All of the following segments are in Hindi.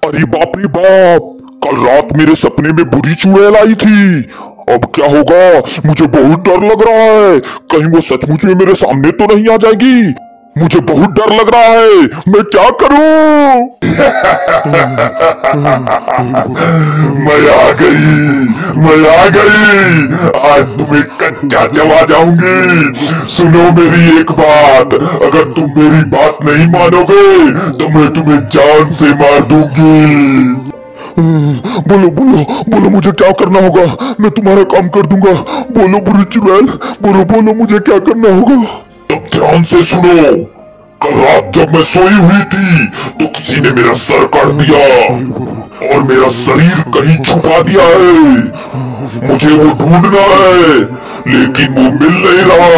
अरे बाप रे बाप, कल रात मेरे सपने में बुरी चुड़ैल आई थी। अब क्या होगा? मुझे बहुत डर लग रहा है। कहीं वो सचमुच में मेरे सामने तो नहीं आ जाएगी। मुझे बहुत डर लग रहा है। मैं क्या करूं? मैं आ गई, मैं आ गई। आज तुम्हें कच्चा चबा जाऊंगी। सुनो मेरी एक बात, अगर तुम मेरी बात नहीं मानोगे तो मैं तुम्हें जान से मार दूंगी। बोलो बोलो बोलो, मुझे क्या करना होगा? मैं तुम्हारा काम कर दूंगा। बोलो बुरी चुड़ैल, बोलो बोलो, मुझे क्या करना होगा? तब ध्यान से सुनो। कल रात जब मैं सोई हुई थी तो किसी ने मेरा सर काट दिया और मेरा शरीर कहीं छुपा दिया है। मुझे वो ढूंढना है लेकिन वो मिल नहीं रहा।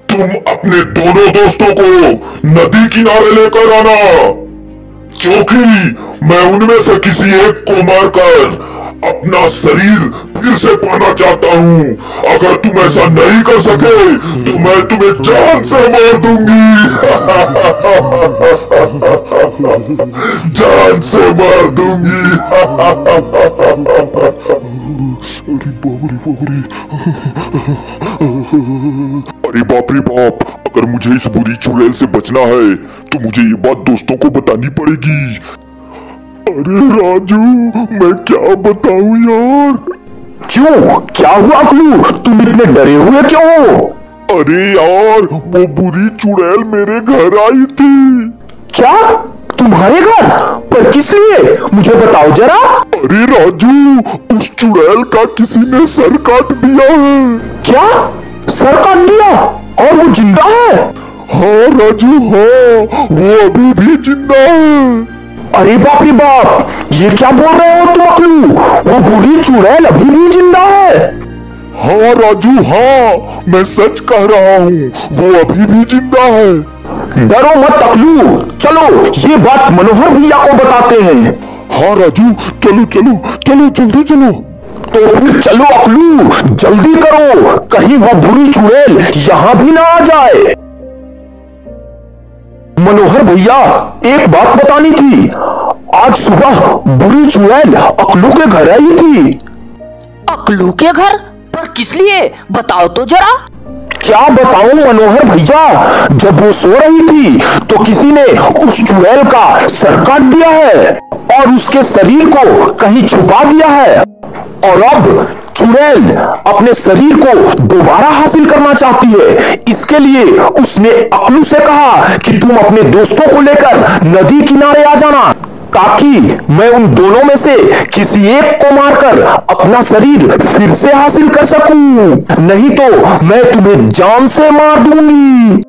तुम अपने दोनों दोस्तों को नदी किनारे लेकर आना, क्योंकि मैं उनमें से किसी एक को मारकर अपना शरीर फिर से पाना चाहता हूँ। अगर तुम ऐसा नहीं कर सके तो मैं तुम्हें जान से मार दूंगी। जान से मार दूंगी। अरे बाप रे बाप रे, अरे बाप रे बाप। अगर मुझे इस बुरी चुड़ैल से बचना है तो मुझे ये बात दोस्तों को बतानी पड़ेगी। अरे राजू, मैं क्या बताऊं यार? क्यों, क्या हुआ अकलू? तुम इतने डरे हुए क्यों हो? अरे यार, वो बुरी चुड़ैल मेरे घर आई थी। क्या? तुम्हारे घर? पर किस लिए? मुझे बताओ जरा। अरे राजू, उस चुड़ैल का किसी ने सर काट दिया है। क्या? सर काट दिया? और वो जिंदा है? हाँ राजू, हाँ, वो अभी भी जिंदा है। अरे बाप रे बाप, ये क्या बोल रहे हो तुम अकलू? वो बुरी चुड़ैल अभी भी जिंदा है? हाँ राजू, हाँ, मैं सच कह रहा हूँ, वो अभी भी जिंदा है। डरो मत अकलू, चलो ये बात मनोहर भैया को बताते हैं। हाँ राजू, चलो चलो चलो, जल्दी चलो। तो फिर चलो अकलू, जल्दी करो, कहीं वो बुरी चुड़ैल यहाँ भी ना आ जाए। मनोहर भैया, एक बात बतानी थी। आज सुबह बुरी चुड़ैल अकलू के घर आई थी। अकलू के घर? पर किस लिए? बताओ तो जरा। क्या बताऊं मनोहर भैया, जब वो सो रही थी तो किसी ने उस चुड़ैल का सर काट दिया है और उसके शरीर को कहीं छुपा दिया है। और अब चुड़ैल अपने शरीर को दोबारा हासिल करना चाहती है। इसके लिए उसने अकलू से कहा कि तुम अपने दोस्तों को लेकर नदी किनारे आ जाना, ताकि मैं उन दोनों में से किसी एक को मारकर अपना शरीर फिर से हासिल कर सकूं। नहीं तो मैं तुम्हें जान से मार दूंगी।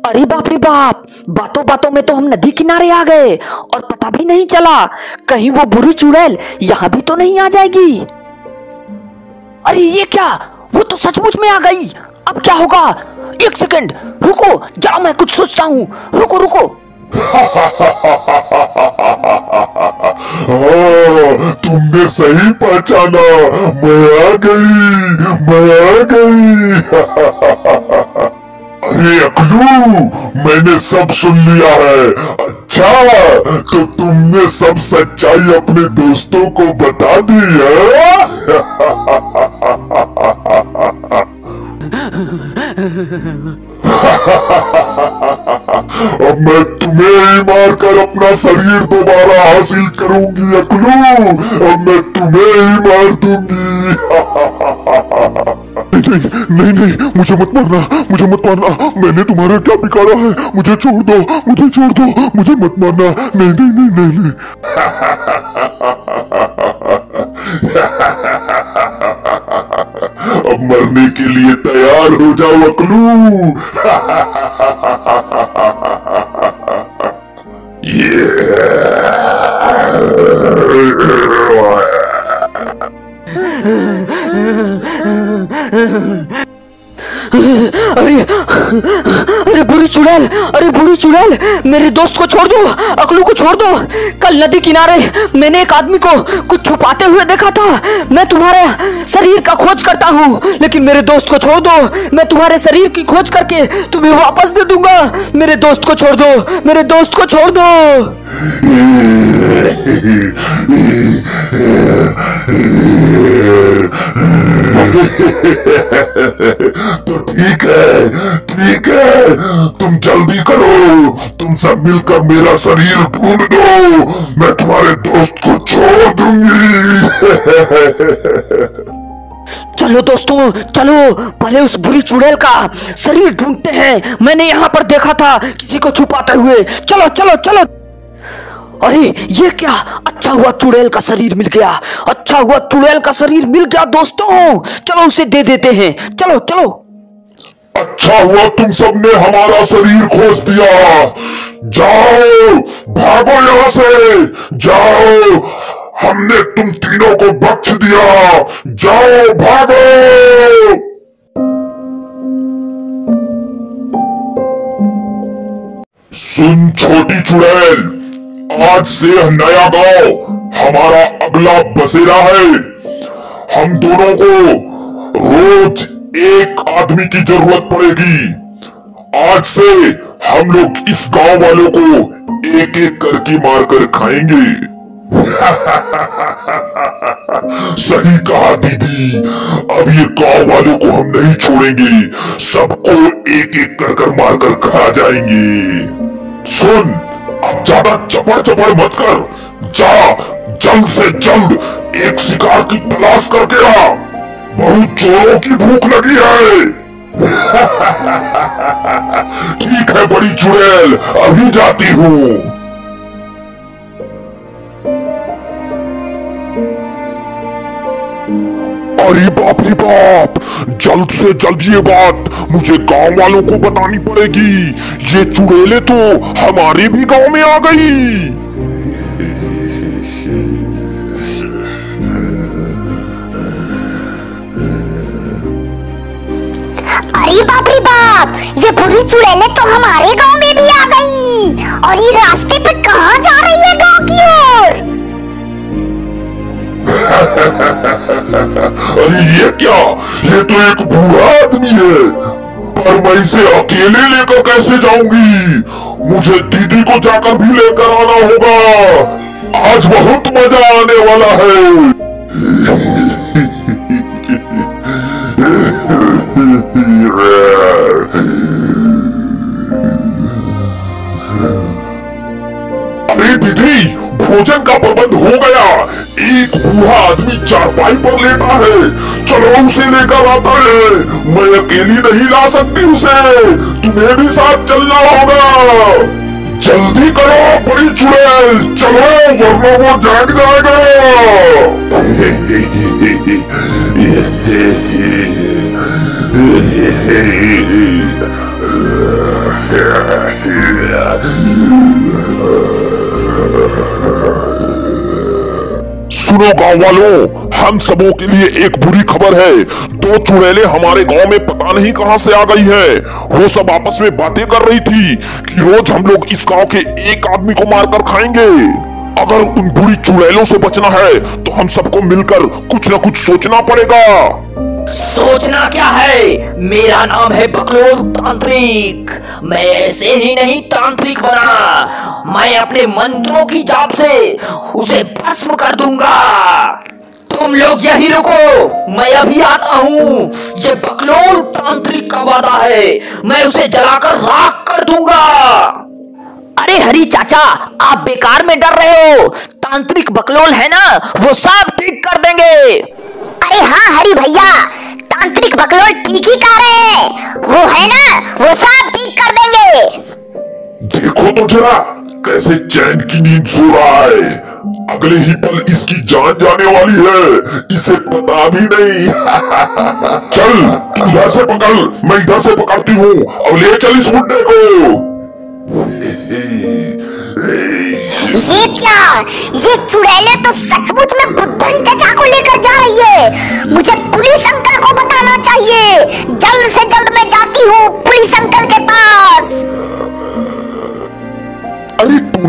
अरे बाप रे बाप, बातों बातों में तो हम नदी किनारे आ गए और पता भी नहीं चला। कहीं वो बुरी चुड़ैल यहाँ भी तो नहीं आ जाएगी। अरे ये क्या, वो तो सचमुच में आ गई। अब क्या होगा? एक सेकंड रुको, जरा मैं कुछ सोचता हूँ। रुको रुको। तुमने सही पहचाना, मैं आ गई, मैं आ गई। अरे अकलू, मैंने सब सुन लिया है। अच्छा, तो तुमने सब सच्चाई अपने दोस्तों को बता दी है? अब मैं तुम्हें ही मारकर अपना शरीर दोबारा हासिल करूंगी अकलू। अब मैं तुम्हें ही मार दूंगी। नहीं नहीं, मुझे मत मारना, मुझे मत मारना। मैंने तुम्हारा क्या बिगाड़ा है? मुझे छोड़ दो, मुझे छोड़ दो, मुझे मत मारना। नहीं नहीं नहीं नहीं, नहीं। अब मरने के लिए तैयार हो जाओ अकलू। अरे अरे बुरी चुड़ैल, अरे बुरी चुड़ैल, मेरे दोस्त को छोड़ दो, अकलू को छोड़ दो। कल नदी किनारे मैंने एक आदमी को कुछ छुपाते हुए देखा था। मैं तुम्हारे शरीर का खोज करता हूँ, लेकिन मेरे दोस्त को छोड़ दो। मैं तुम्हारे शरीर की खोज करके तुम्हें वापस दे दूंगा। मेरे दोस्त को छोड़ दो, मेरे दोस्त को छोड़ दो। तो ठीक है, तुम जल्दी करो, तुम सब मिलकर मेरा शरीर ढूंढ दो, मैं तुम्हारे दोस्त को छोड़ दूंगी। चलो दोस्तों, चलो पहले उस बुरी चुड़ैल का शरीर ढूंढते हैं। मैंने यहाँ पर देखा था किसी को छुपाते हुए। चलो चलो चलो। अरे ये क्या, अच्छा हुआ चुड़ैल का शरीर मिल गया, अच्छा हुआ चुड़ैल का शरीर मिल गया दोस्तों। चलो उसे दे देते हैं, चलो चलो। अच्छा हुआ तुम सबने हमारा शरीर खोज दिया। जाओ, भागो यहाँ से, जाओ, हमने तुम तीनों को बख्श दिया। जाओ, भागो। सुन छोटी चुड़ैल, आज से नया गांव हमारा अगला बसेरा है। हम दोनों को रोज एक आदमी की जरूरत पड़ेगी। आज से हम लोग इस गांव वालों को एक एक करके मारकर खाएंगे। सही कहा दीदी, अब ये गांव वालों को हम नहीं छोड़ेंगे, सबको एक एक कर मारकर खा जाएंगे। सुन, अब ज्यादा चपड़ मत कर, जा जल्द से जल्द एक शिकार की तलाश करके आ, बहुत चोरों की भूख लगी है। ठीक है बड़ी चुड़ैल, अभी जाती हूँ। अरे बाप रे बाप, जल्द से जल्द ये बात मुझे गांव वालों को बतानी पड़ेगी। ये चुड़ैलें तो हमारे भी गांव में आ गई। अरे बाप रे बाप, ये बुरी चुड़ैलें तो हमारे गांव में भी आ गई। और ये रास्ते पे कहाँ जा रही है गांव की ओर? अरे ये क्या, ये तो एक बूढ़ा आदमी है, पर मैं इसे अकेले लेकर कैसे जाऊंगी? मुझे दीदी को जाकर भी लेकर आना होगा। आज बहुत मजा आने वाला है। अरे दीदी, भोजन का प्रबंध हो गया। एक बूढ़ा आदमी चारपाई पर लेटा है, चलो उसे लेकर आता है। मैं अकेली नहीं ला सकती उसे, तुम्हें भी साथ चलना होगा। जल्दी करो बड़ी चुड़ैल, चलो वरना वो जाग जाएगा। सुनो गांव वालों, हम सबों के लिए एक बुरी खबर है। दो चुड़ैलें हमारे गांव में पता नहीं कहां से आ गई है। वो सब आपस में बातें कर रही थी कि रोज हम लोग इस गांव के एक आदमी को मारकर खाएंगे। अगर उन बुरी चुड़ैलों से बचना है तो हम सबको मिलकर कुछ न कुछ सोचना पड़ेगा। सोचना क्या है, मेरा नाम है बकलोल तांत्रिक। मैं ऐसे ही नहीं तांत्रिक बना, मैं अपने मंत्रों की जाप से उसे भस्म कर दूंगा। तुम लोग यहीं रुको, मैं अभी आता हूँ। ये बकलोल तांत्रिक का वादा है, मैं उसे जलाकर राख कर दूंगा। अरे हरी चाचा, आप बेकार में डर रहे हो। तांत्रिक बकलोल है ना, वो सब ठीक कर देंगे। अरे हाँ हरी भैया, तांत्रिक बकलोल ठीक ही कह रहे हैं। वो है ना, वो सब ठीक कर देंगे। देखो तो जरा कैसे चैन की नींद सो रहा है। अगले ही पल इसकी जान जाने वाली है, इसे पता भी नहीं। चल इधर से पकड़, मैं इधर से पकड़ती हूँ। अब ले चल इस बुड्ढे को। ये क्या, ये चुड़ैलें तो सचमुच में बुद्धन चचा को लेकर जा रही है। मुझे पुलिस अंकल को बताना चाहिए। जल्द से जल्द मैं जाती हूँ पुलिस अंकल के पास।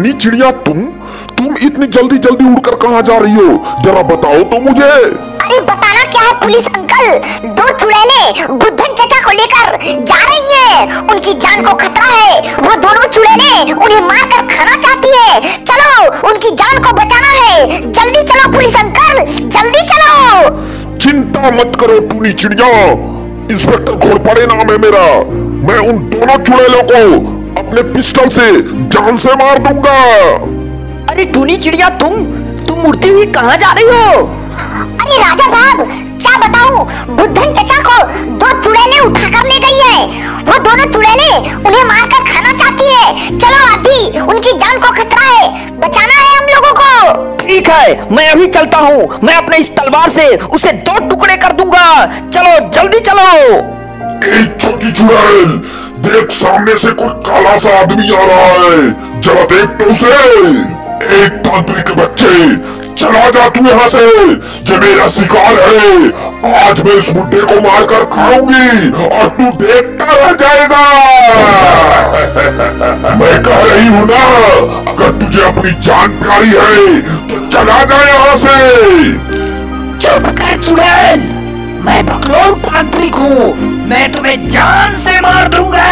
टूनी चिड़िया, तुम इतनी जल्दी जल्दी उड़कर कहाँ जा रही हो? जरा बताओ तो मुझे। अरे बताना क्या है पुलिस अंकल, दो चुड़ैले बुद्धन चाचा को लेकर जा रही हैं। उनकी जान को खतरा है। वो दोनों चुड़ैले उन्हें मारकर खाना चाहती है। चलो उनकी जान को बचाना है। जल्दी चलो पुलिस अंकल, जल्दी चलो। चिंता मत करो टूनी चिड़िया, इंस्पेक्टर घोरपड़े नाम है मेरा। मैं उन दोनों चुड़ैलों को अपने पिस्टल से जान से मार दूंगा। अरे टूनी चिड़िया, तुम उड़ती हुई कहाँ जा रही हो? अरे राजा साहब, क्या बताऊं, बुद्धन चचा को दो चुड़ैले उठाकर ले गई है। वो दोनों चुड़ैले उन्हें मारकर खाना चाहती है। चलो अभी, उनकी जान को खतरा है, बचाना है हम लोगों को। ठीक है, मैं अभी चलता हूँ। मैं अपने इस तलवार से उसे दो टुकड़े कर दूंगा। चलो जल्दी चलो। एक छोटी चुड़ैल, देख सामने से कोई काला सा आदमी आ रहा है, जरा देख तो उसे। एक तांत्रिक बच्चे, चला जा तू यहाँ से, ये मेरा शिकार है। आज मैं इस बुड्ढे को मारकर खाऊंगी और तू देखता रह जाएगा। मैं कह रही हूँ ना, अगर तुझे अपनी जान प्यारी है तो चला जा यहाँ से। चुप कर चुड़ैल, मैं बकलोल तांत्रिक हूँ। मैं तुम्हें जान से मार दूंगा।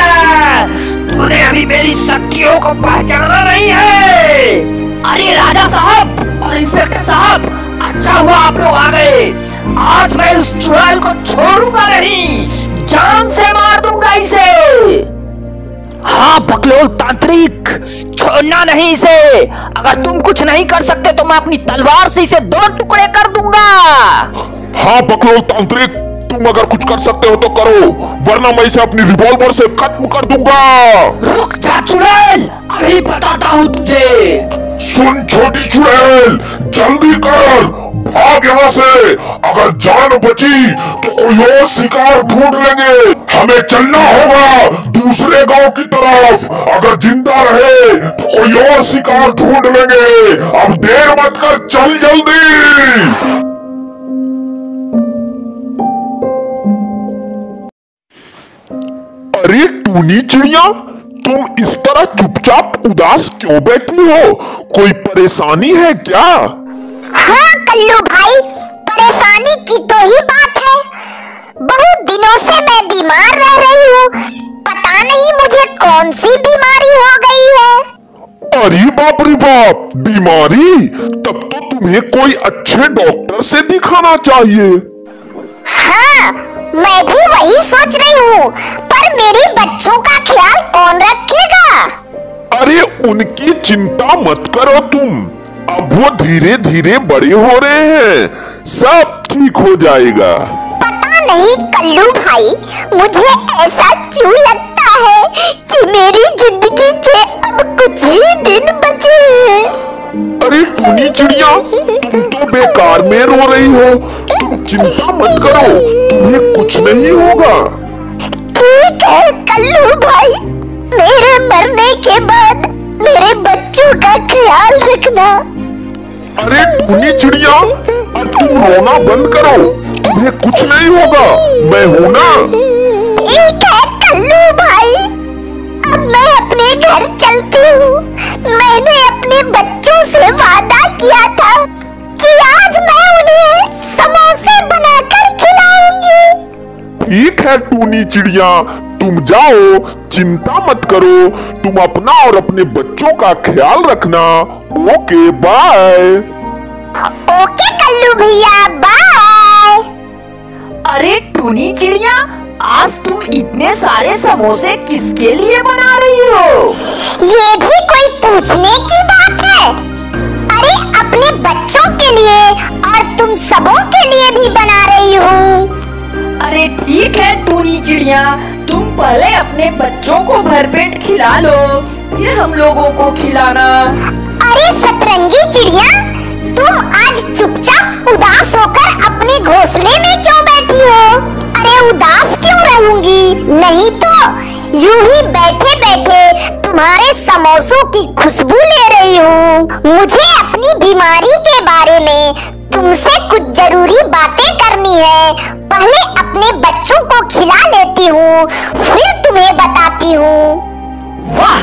तूने अभी मेरी शक्तियों को पहचाना नहीं है। अरे राजा साहब और इंस्पेक्टर साहब, अच्छा हुआ आप लोग आ गए। आज मैं उस चुड़ैल को छोड़ूंगा नहीं, जान से मार दूंगा इसे। हाँ बकलोल तांत्रिक, छोड़ना नहीं इसे। अगर तुम कुछ नहीं कर सकते तो मैं अपनी तलवार से इसे दो टुकड़े कर दूंगा। हाँ बकलोल तांत्रिक, तुम अगर कुछ कर सकते हो तो करो, वरना मैं इसे अपनी रिवॉल्वर से खत्म कर दूंगा। रुक जा चुड़ैल, अभी बताता हूँ तुझे। सुन छोटी चुड़ैल, जल्दी कर, भाग यहाँ से। अगर जान बची तो कोई और शिकार ढूंढ लेंगे। हमें चलना होगा दूसरे गांव की तरफ। अगर जिंदा रहे तो कोई और शिकार ढूंढ लेंगे। अब देर मत कर, चल जल्दी। अरे टूनी चिड़िया, तुम इस तरह चुपचाप उदास क्यों बैठी हो? कोई परेशानी है क्या? हाँ कल्लू भाई, परेशानी की तो ही बात है। बहुत दिनों से मैं बीमार रह रही हूँ। पता नहीं मुझे कौन सी बीमारी हो गई है। अरे बाप रे बाप, बीमारी? तब तो तुम्हें कोई अच्छे डॉक्टर से दिखाना चाहिए। हाँ, मैं भी वही सोच रही हूँ, पर मेरे बच्चों का ख्याल कौन रखेगा? अरे उनकी चिंता मत करो तुम, अब वो धीरे धीरे बड़े हो रहे हैं, सब ठीक हो जाएगा। पता नहीं कल्लू भाई, मुझे ऐसा क्यों लगता है कि मेरी जिंदगी के अब कुछ ही दिन बचे हैं। अरे टूनी चिड़िया, तुम तो बेकार में रो रही हो। तुम चिंता मत करो, तुम्हें कुछ नहीं होगा। ठीक है कल्लू भाई, मेरे मरने के बाद मेरे बच्चों का ख्याल रखना। अरे टूनी चिड़िया, अब तुम रोना बंद करो, तुम्हें कुछ नहीं होगा, मैं हूं ना। ठीक है कल्लू भाई, अब मैं अपने घर चलती हूँ। मैंने अपने बच्चों से वादा किया था कि आज मैं उन्हें समोसे बनाकर खिलाऊंगी। ठीक है टूनी चिड़िया, तुम जाओ, चिंता मत करो। तुम अपना और अपने बच्चों का ख्याल रखना। Okay bye. ओके कल्लू भैया, बाय। अरे टूनी चिड़िया, आज तुम इतने सारे समोसे किसके लिए बना रही हो? ये भी कोई पूछने की बात है? अरे अपने बच्चों के लिए और तुम सबों के लिए भी बना रही हूँ। अरे ठीक है टूनी चिड़िया, तुम पहले अपने बच्चों को भरपेट खिला लो, फिर हम लोगों को खिलाना। अरे सतरंगी चिड़िया, तुम आज चुपचाप उदास होकर अपने घोंसले में क्यों बैठी हो? अरे उदास क्यों रहूंगी? नहीं तो यूं ही बैठे बैठे तुम्हारे समोसों की खुशबू ले रही हूँ। मुझे अपनी बीमारी के बारे में तुमसे कुछ जरूरी बातें करनी है। पहले अपने बच्चों को खिला लेती हूँ, फिर तुम्हें बताती हूँ। वाह,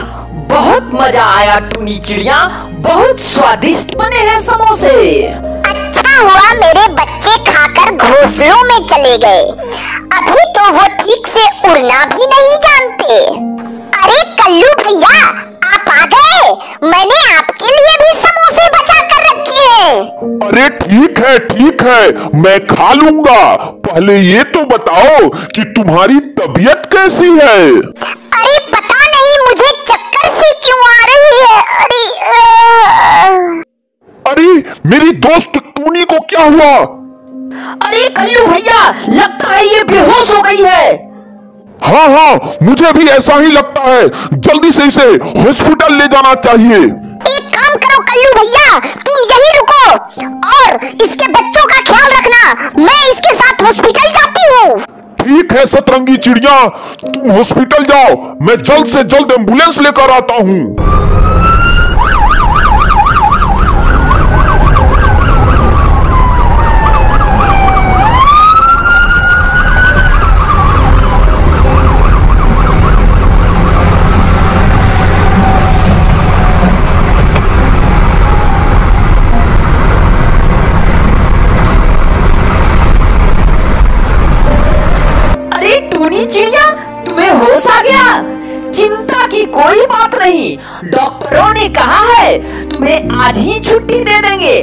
बहुत मजा आया टूनी चिड़िया, बहुत स्वादिष्ट बने हैं समोसे। अच्छा हुआ मेरे बच्चे खाकर घोंसलों में चले गए, अभी तो वो ठीक से उड़ना भी नहीं जानते। अरे कल्लू भैया, आप आ गए, मैंने आपके लिए भी समोसे बचा कर रखे हैं। अरे ठीक है, मैं खा लूंगा। पहले ये तो बताओ कि तुम्हारी तबीयत कैसी है? अरे पता नहीं मुझे चक्कर सी क्यों आ रही है। अरे मेरी दोस्त टूनी को क्या हुआ? अरे कल्लू भैया, लगता है ये बेहोश हो गई है। हाँ, मुझे भी ऐसा ही लगता है। जल्दी से इसे हॉस्पिटल ले जाना चाहिए। एक काम करो कल्लू भैया, तुम यहीं रुको और इसके बच्चों का ख्याल रखना, मैं इसके साथ हॉस्पिटल जाती हूँ। ठीक है सतरंगी चिड़िया, तुम हॉस्पिटल जाओ, मैं जल्द से जल्द एम्बुलेंस लेकर आता हूँ। चिड़िया, तुम्हें होश आ गया? चिंता की कोई बात नहीं, डॉक्टरों ने कहा है तुम्हें आज ही छुट्टी दे देंगे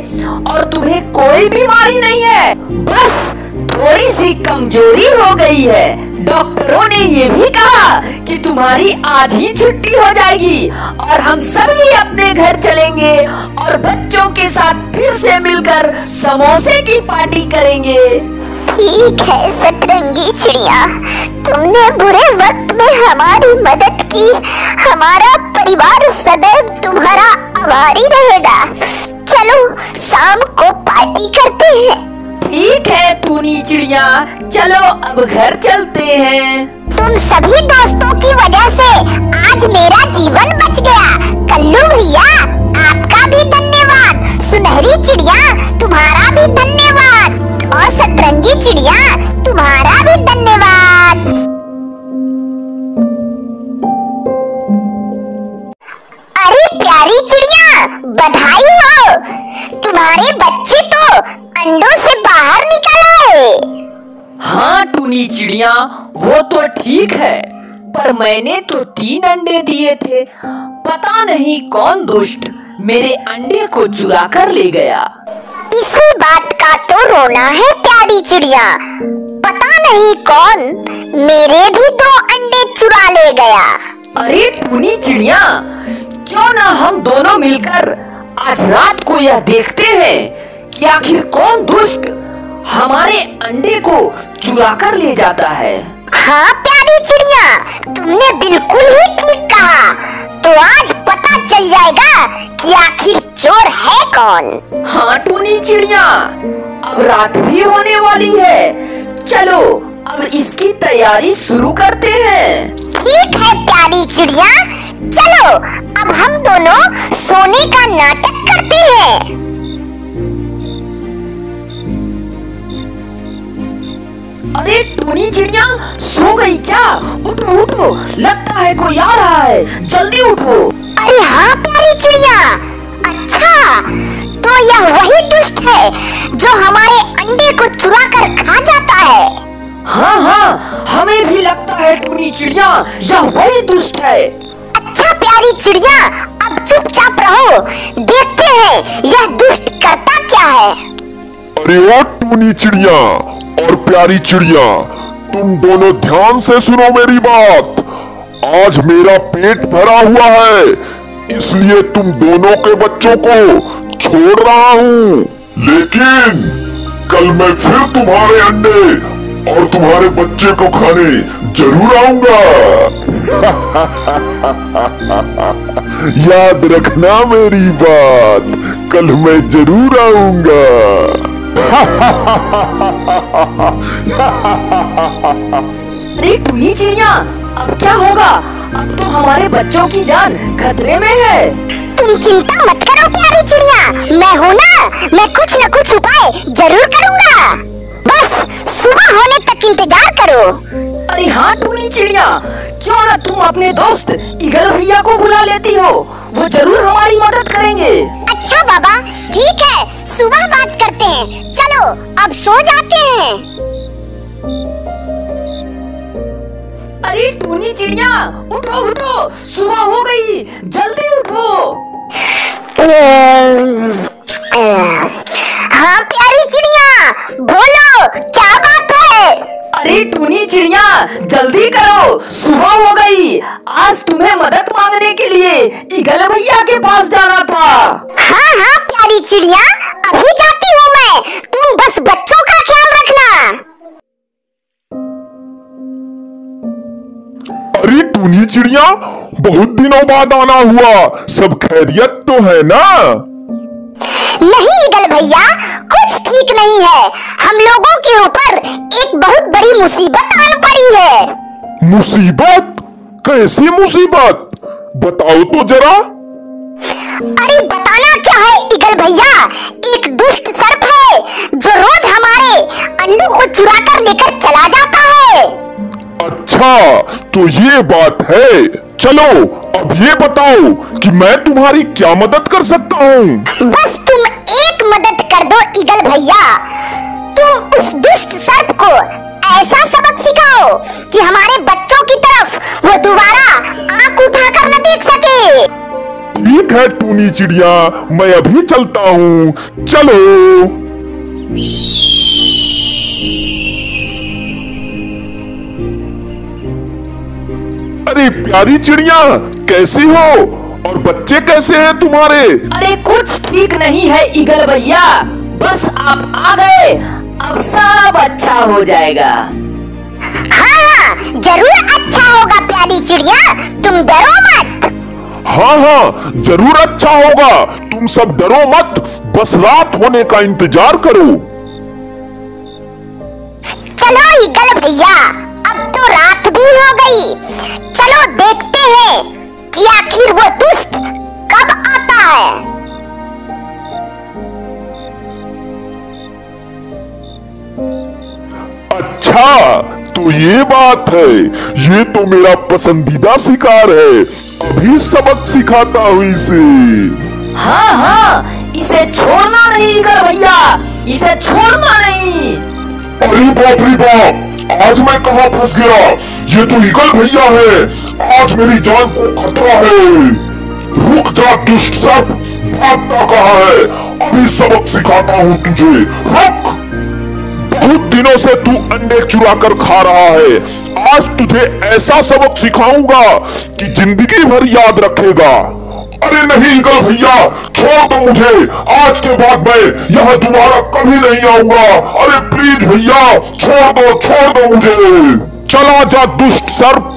और तुम्हें कोई बीमारी नहीं है, बस थोड़ी सी कमजोरी हो गई है। डॉक्टरों ने ये भी कहा कि तुम्हारी आज ही छुट्टी हो जाएगी और हम सभी अपने घर चलेंगे और बच्चों के साथ फिर से मिलकर समोसे की पार्टी करेंगे। ठीक है सतरंगी चिड़िया, तुमने बुरे वक्त में हमारी मदद की, हमारा परिवार सदैव तुम्हारा आभारी रहेगा। चलो शाम को पार्टी करते हैं। ठीक है टूनी चिड़िया, चलो अब घर चलते हैं। तुम सभी दोस्तों की वजह से आज मेरा जीवन बच गया। कल्लू भैया आपका भी धन्यवाद, सुनहरी चिड़िया तुम्हारा भी धन्यवाद और सतरंगी चिड़िया तुम्हारा भी धन्यवाद। अरे प्यारी चिड़िया, बधाई हो, तुम्हारे बच्चे तो अंडों से बाहर निकल आए। हाँ टूनी चिड़िया, वो तो ठीक है, पर मैंने तो 3 अंडे दिए थे, पता नहीं कौन दुष्ट मेरे अंडे को चुरा कर ले गया। इसी बात का तो रोना है प्यारी चिड़िया, पता नहीं कौन मेरे भी 2 अंडे चुरा ले गया। अरे टूनी चिड़िया, क्यों ना हम दोनों मिलकर आज रात को यह देखते हैं कि आखिर कौन दुष्ट हमारे अंडे को चुरा कर ले जाता है। हाँ प्यारी चिड़िया, तुमने बिल्कुल ही ठीक कहा, तो आज पता चल जाएगा कि आखिर चोर है कौन। हाँ टूनी चिड़िया, अब रात भी होने वाली है, चलो अब इसकी तैयारी शुरू करते हैं। ठीक है प्यारी चिड़िया, चलो अब हम दोनों सोने का नाटक करते हैं। अरे टूनी चिड़िया, सो गई क्या? उठो उठो, लगता है कोई आ रहा है, जल्दी उठो। अरे हाँ प्यारी चिड़िया, अच्छा तो यह वही दुष्ट है जो हमारे अंडे को चुरा कर खा जाता है। हाँ, हमें भी लगता है टूनी चिड़िया, यह वही दुष्ट है। अच्छा प्यारी चिड़िया, अब चुपचाप रहो, देखते हैं यह दुष्ट करता क्या है। अरे ओ टूनी चिड़िया और प्यारी चिड़िया, तुम दोनों ध्यान से सुनो मेरी बात। आज मेरा पेट भरा हुआ है, इसलिए तुम दोनों के बच्चों को छोड़ रहा हूँ, लेकिन कल मैं फिर तुम्हारे अंडे और तुम्हारे बच्चे को खाने जरूर आऊंगा। याद रखना मेरी बात, कल मैं जरूर आऊंगा। अरे टूनी चिड़िया, अब क्या होगा? अब तो हमारे बच्चों की जान खतरे में है। तुम चिंता मत करो प्यारी चिड़िया, मैं हूँ ना, मैं कुछ न कुछ उपाय जरूर करूँगा, बस सुबह होने तक इंतजार करो। अरे हाँ टूनी चिड़िया, क्यों ना तुम अपने दोस्त ईगल भैया को बुला लेती हो, वो जरूर हमारी मदद करेंगे। अच्छा बाबा, ठीक है, सुबह बात करते हैं। चलो अब सो जाते हैं। अरे टूनी चिड़िया, उठो उठो, सुबह हो गई, जल्दी उठो। हाँ प्यारी चिड़िया, बोलो क्या बात है? अरे टूनी चिड़िया, जल्दी करो, सुबह हो गई। आज तुम्हें मदद मांगने के लिए ईगल भैया के पास जाना था। हाँ हाँ प्यारी चिड़िया, अभी जाती हूँ मैं, तुम बस बच्चों का ख्याल रखना। अरे टूनी चिड़िया, बहुत दिनों बाद आना हुआ, सब खैरियत तो है ना? नहीं ईगल भैया, कुछ ठीक नहीं है। हम लोगों के ऊपर एक बहुत बड़ी मुसीबत आन पड़ी है। मुसीबत? कैसी मुसीबत? बताओ तो जरा। अरे बताना क्या है ईगल भैया, एक दुष्ट सर्प है जो रोज हमारे अंडों को चुरा कर लेकर चला जाता है। अच्छा, तो ये बात है। चलो अब ये बताओ कि मैं तुम्हारी क्या मदद कर सकता हूँ? बस तुम एक मदद कर दो ईगल भैया, तुम उस दुष्ट सर्प को ऐसा सबक सिखाओ कि हमारे बच्चों की तरफ वो दोबारा आंख उठाकर न देख सके। ठीक है टूनी चिड़िया, मैं अभी चलता हूँ, चलो। अरे प्यारी चिड़िया, कैसी हो? और बच्चे कैसे हैं तुम्हारे? अरे कुछ ठीक नहीं है ईगल भैया, बस आप आ गए, अब सब अच्छा हो जाएगा। हाँ जरूर अच्छा होगा प्यारी चिड़िया, तुम डरो मत। हाँ हाँ जरूर अच्छा होगा, तुम सब डरो मत, बस रात होने का इंतजार करो। चलो ईगल भैया, अब तो रात भी हो गई, चलो देखते हैं कि आखिर वो दुष्ट कब आता है। अच्छा, तो ये बात है, ये तो मेरा पसंदीदा शिकार है, अभी सबक सिखाता हूँ इसे। हाँ हाँ, इसे छोड़ना नहीं ईगल भैया, इसे छोड़ना नहीं। अरे बाप रे बाप, आज मैं कहाँ फंस गया? ये तो ईगल भैया है, आज मेरी जान को खतरा है। रुक जा दुष्ट सर्प, भागता कहाँ है? अभी सबक सिखाता हूँ तुझे, रुक। बहुत दिनों से तू अंडे चुरा कर खा रहा है, आज तुझे ऐसा सबक सिखाऊंगा कि जिंदगी भर याद रखेगा। अरे नहीं ईगल भैया, छोड़ दो मुझे, आज के बाद मैं यहाँ दोबारा कभी नहीं आऊंगा। अरे प्लीज भैया, छोड़ दो मुझे। चला जा दुष्ट सर्प,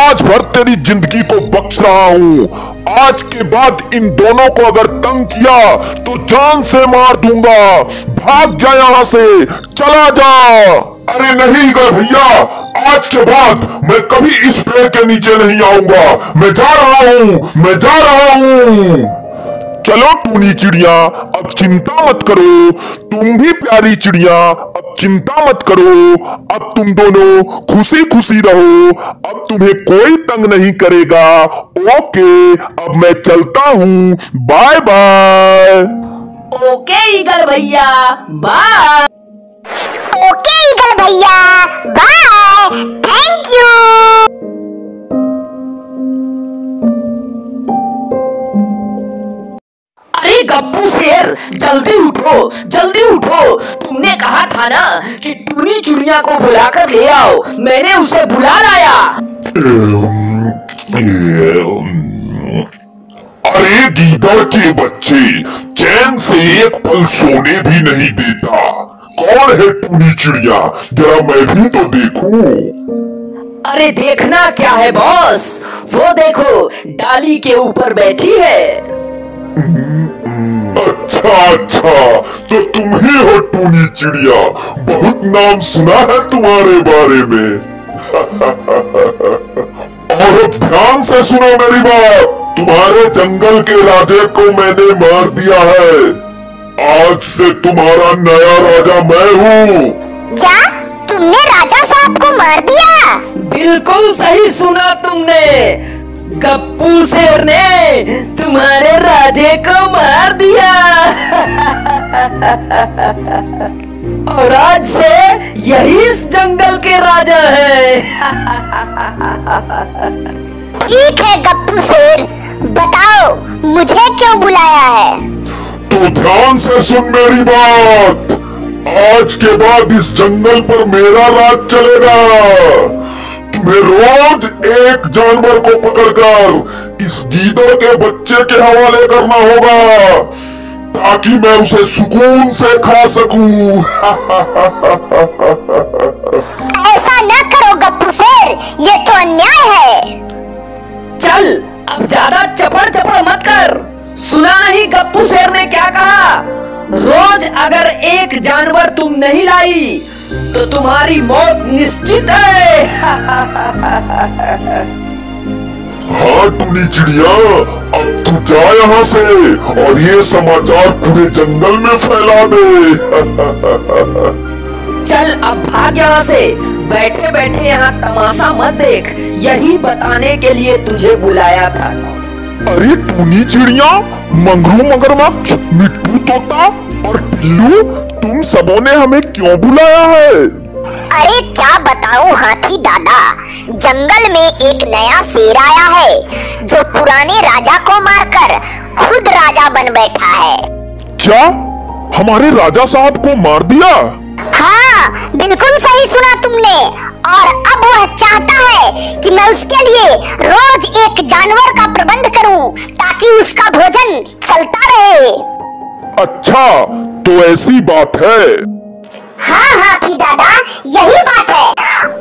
आज भर तेरी जिंदगी को बख्श रहा हूँ। आज के बाद इन दोनों को अगर तंग किया तो जान से मार दूंगा। भाग जा यहाँ से, चला जा। अरे नहीं ईगल भैया, आज के बाद मैं कभी इस पेड़ के नीचे नहीं आऊंगा। मैं जा रहा हूँ। चलो टूनी चिड़िया, अब चिंता मत करो, तुम भी प्यारी चिड़िया, अब चिंता मत करो। अब तुम दोनों खुशी खुशी रहो, अब तुम्हें कोई तंग नहीं करेगा। ओके, अब मैं चलता हूँ, बाय बाय। ओके ईगल भैया, बाय। ओके ईगल भैया, बाय, थैंक यू। अरे गप्पू शेर, जल्दी उठो, तुमने कहा था ना कि टूनी चिड़िया को बुलाकर ले आओ, मैंने उसे बुला लाया। अरे गीदड़ के बच्चे, चैन से एक पल सोने भी नहीं देता। कौन है टूनी चिड़िया, जरा मैं भी तो देखूं। अरे देखना क्या है बॉस, वो देखो डाली के ऊपर बैठी है। अच्छा, तो तुम ही हो टूनी चिड़िया, बहुत नाम सुना है तुम्हारे बारे में। और अब ध्यान से सुनो मेरी बात, तुम्हारे जंगल के राजे को मैंने मार दिया है। आज से तुम्हारा नया राजा मैं हूँ। क्या तुमने राजा साहब को मार दिया? बिल्कुल सही सुना तुमने, गप्पू शेर ने तुम्हारे राजे को मार दिया और आज से यही इस जंगल के राजा है। ठीक है गप्पू शेर, बताओ मुझे क्यों बुलाया है? तो ध्यान से सुन मेरी बात। आज के बाद इस जंगल पर मेरा राज चलेगा। तुम्हें रोज एक जानवर को पकड़कर इस गीदड़ के बच्चे के हवाले करना होगा ताकि मैं उसे सुकून से खा सकूं। ऐसा न करो गप्पू शेर, ये तो अन्याय है। चल अब ज्यादा चपड़ चपड़ मत कर। सुना नहीं गप्पू शेर ने क्या कहा? रोज अगर एक जानवर तुम नहीं लाई तो तुम्हारी मौत निश्चित है। हाँ टूनी चिड़िया, अब तू जा यहाँ से और ये समाचार पूरे जंगल में फैला दे। चल अब भाग यहाँ से। बैठे बैठे यहाँ तमाशा मत देख, यही बताने के लिए तुझे बुलाया था। अरे टूनी चिड़िया, मंगरू मगरमच्छ, मिट्टू तोता और पिल्लू, तुम सबों ने हमें क्यों बुलाया है? अरे क्या बताऊं हाथी दादा, जंगल में एक नया शेर आया है जो पुराने राजा को मारकर खुद राजा बन बैठा है। क्या हमारे राजा साहब को मार दिया? हाँ, बिल्कुल सही सुना तुमने। और अब वह चाहता है कि मैं उसके लिए रोज एक जानवर का प्रबंध करूं ताकि उसका भोजन चलता रहे। अच्छा, तो ऐसी बात है। हाँ हाथी दादा, यही बात है।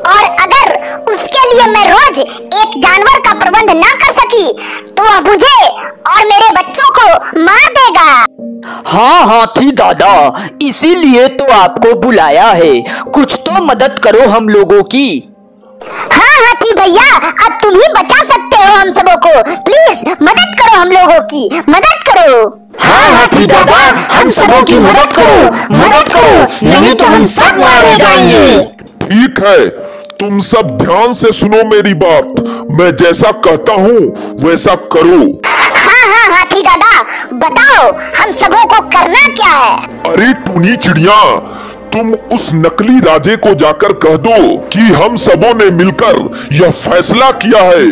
और अगर उसके लिए मैं रोज एक जानवर का प्रबंध ना कर सकी तो वह मुझे और मेरे बच्चों को मार देगा। हाँ हाथी दादा, इसीलिए तो आपको बुलाया है। कुछ तो मदद करो हम लोगों की। हाँ हाथी भैया, अब तुम ही बचा सकते हो हम सबों को। प्लीज मदद करो हम लोगों की, मदद करो। हाँ हाथी दादा, हम सबों की मदद करो, नहीं तो हम सब मारे जाएंगे। ठीक है, तुम सब ध्यान से सुनो मेरी बात। मैं जैसा कहता हूँ वैसा करो। हाँ हाथी दादा, बताओ हम सबों को करना क्या है? अरे टूनी चिड़िया, तुम उस नकली राजे को जाकर कह दो कि हम सबों ने मिलकर यह फैसला किया है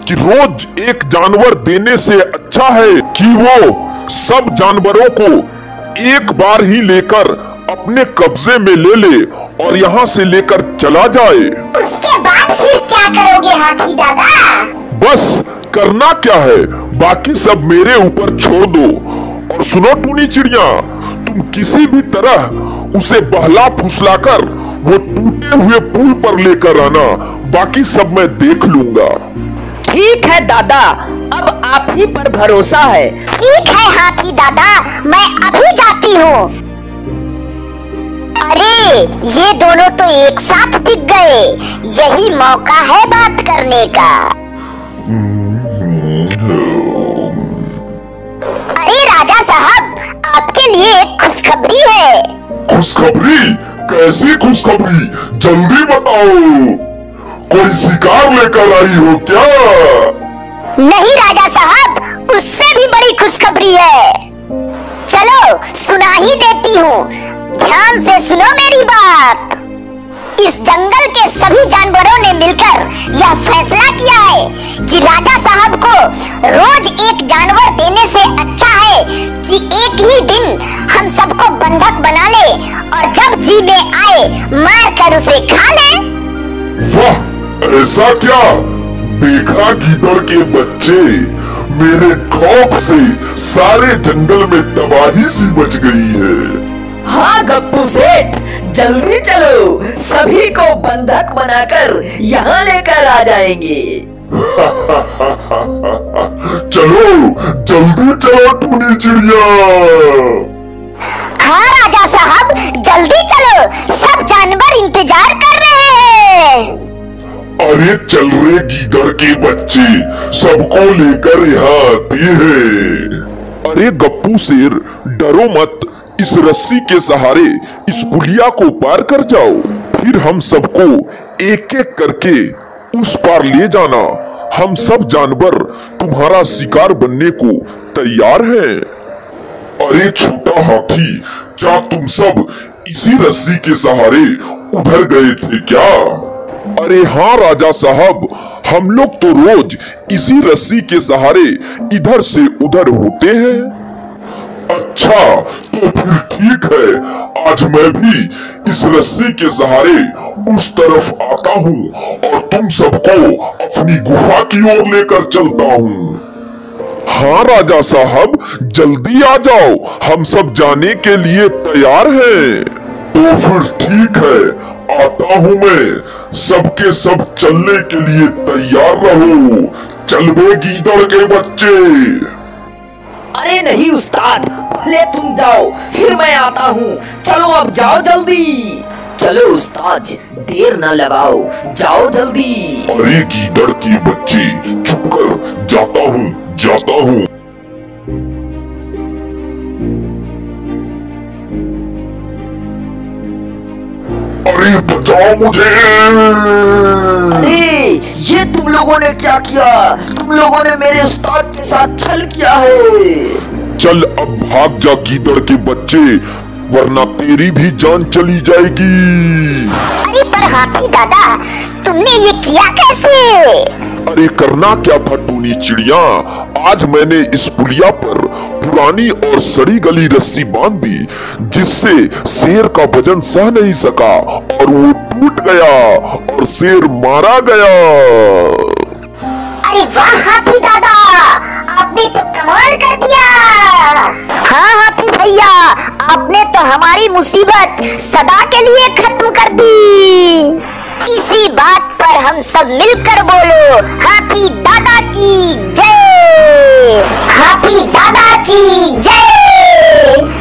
कि रोज एक जानवर देने से अच्छा है कि वो सब जानवरों को एक बार ही लेकर अपने कब्जे में ले ले और यहाँ से लेकर चला जाए। उसके बाद फिर क्या करोगे हाथी दादा? बस करना क्या है, बाकी सब मेरे ऊपर छोड़ दो। और सुनो टूनी चिड़िया, तुम किसी भी तरह उसे बहला फुसलाकर वो टूटे हुए पुल पर लेकर आना, बाकी सब मैं देख लूंगा। ठीक है दादा, अब आप ही पर भरोसा है। ठीक है हाथी दादा, मैं अभी जाती हूँ। अरे ये दोनों तो एक साथ दिख गए, यही मौका है बात करने का। अरे राजा साहब, आपके लिए एक खुशखबरी है। खुशखबरी? कैसी खुशखबरी? जल्दी बताओ। कोई शिकार लेकर आई हो क्या? नहीं राजा साहब, उससे भी बड़ी खुशखबरी है। चलो सुना ही देती हूँ, ध्यान से सुनो मेरी बात। इस जंगल के सभी जानवरों ने मिलकर यह फैसला किया है कि राजा साहब को रोज एक जानवर देने से अच्छा है कि एक ही दिन हम सबको बंधक बना ले और जब जी में आए मार कर उसे खा ले। वाह, ऐसा क्या? देखा गीदड़ के बच्चे, मेरे खौफ से सारे जंगल में तबाही सी मच गई है। हाँ गप्पू सेठ, जल्दी चलो, सभी को बंधक बनाकर यहाँ लेकर आ जाएंगे। चलो जल्दी चलो टूनी चिड़िया। हाँ राजा साहब, जल्दी चलो, सब जानवर इंतजार कर रहे हैं। अरे चल रहे गीदड़ के बच्चे, सबको लेकर यहाँ आते हैं। अरे गप्पू शेर, डरो मत, इस रस्सी के सहारे इस पुलिया को पार कर जाओ, फिर हम सबको एक एक करके उस पार ले जाना। हम सब जानवर तुम्हारा शिकार बनने को तैयार हैं। अरे छोटा हाथी, क्या तुम सब इसी रस्सी के सहारे उधर गए थे क्या? अरे हाँ राजा साहब, हम लोग तो रोज इसी रस्सी के सहारे इधर से उधर होते हैं। अच्छा, तो फिर ठीक है, आज मैं भी इस रस्सी के सहारे उस तरफ आता हूँ और तुम सबको अपनी गुफा की ओर लेकर चलता हूँ। हाँ राजा साहब, जल्दी आ जाओ, हम सब जाने के लिए तैयार हैं। तो फिर ठीक है, आता हूँ मैं। सबके सब चलने के लिए तैयार रहो। चल बे गीदड़ के बच्चे। अरे नहीं उस्ताद, पहले तुम जाओ फिर मैं आता हूँ। चलो अब जाओ जल्दी। चलो उस्ताद, देर न लगाओ, जाओ जल्दी। अरे गीदड़ की बच्ची, चुप कर, जाता हूँ जाता हूँ। अरे बचाओ मुझे। अरे ये तुम लोगों ने क्या किया? तुम लोगों ने मेरे उस्ताद के साथ छल किया है। चल अब भाग जा गीदड़ के बच्चे, वरना तेरी भी जान चली जाएगी। अरे पर हाथी दादा, तुमने ये किया कैसे? अरे करना क्या था टूनी चिड़िया, आज मैंने इस पुलिया पर पुरानी और सड़ी गली रस्सी बांध दी, जिससे शेर का वजन सह नहीं सका और वो टूट गया और शेर मारा गया। अरे वाह हाथी दादा, आपने तो कमाल कर दिया। हाँ हाथी भैया, आपने तो हमारी मुसीबत सदा के लिए खत्म कर दी। इसी बात पर हम सब मिलकर बोलो, हाथी दादा की जय। हाथी दादा की जय।